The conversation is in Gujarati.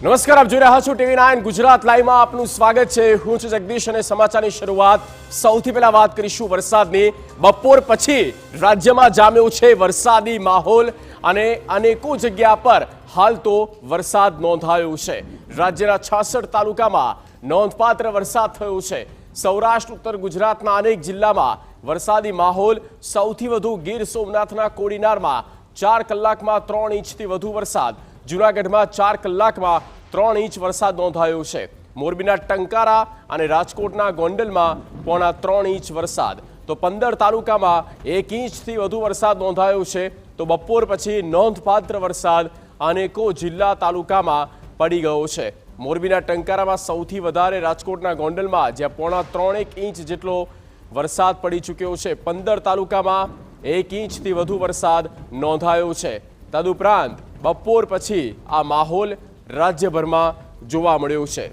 નમસ્કાર, આપ જોઈ રહ્યા છો TV9 ગુજરાત લાઈવમાં આપનું સ્વાગત છે। હું છું જગદીશ અને સમાચારની શરૂઆત સૌથી પહેલા વાત કરીશું વરસાદની। બપોર પછી રાજ્યમાં જામ્યો છે વરસાદી માહોલ અને અનેકો જગ્યા પર હાલ તો વરસાદ નોંધાયો છે। રાજ્યના 66 તાલુકામાં નોંધપાત્ર વરસાદ થયો છે। સૌરાષ્ટ્ર ઉત્તર ગુજરાતના અનેક જિલ્લામાં વરસાદી માહોલ। સૌથી વધુ ગીર સોમનાથના કોડીનારમાં 4 કલાકમાં 3 ઇંચથી વધુ વરસાદ। જૂનાગઢમાં 4 કલાકમાં 3 ઇંચ વરસાદ નોંધાયો છે। મોરબીના ટંકારા અને રાજકોટના ગોંડલમાં 3.25 ઇંચ વરસાદ। તો 15 તાલુકામાં 1 ઇંચથી વધુ વરસાદ નોંધાયો છે। તો બપોર પછી નોંધપાત્ર વરસાદ અનેકો જિલ્લા તાલુકામાં પડી ગયો છે। મોરબીના ટંકારામાં સૌથી વધારે રાજકોટના ગોંડલમાં જ્યાં 3.25 ઇંચ જેટલો વરસાદ પડી ચૂક્યો છે। 15 તાલુકામાં 1 ઇંચથી વધુ વરસાદ નોંધાયો છે। તદુપરાંત બપોર પછી આ માહોલ રાજ્યભરમાં જોવા મળ્યો છે।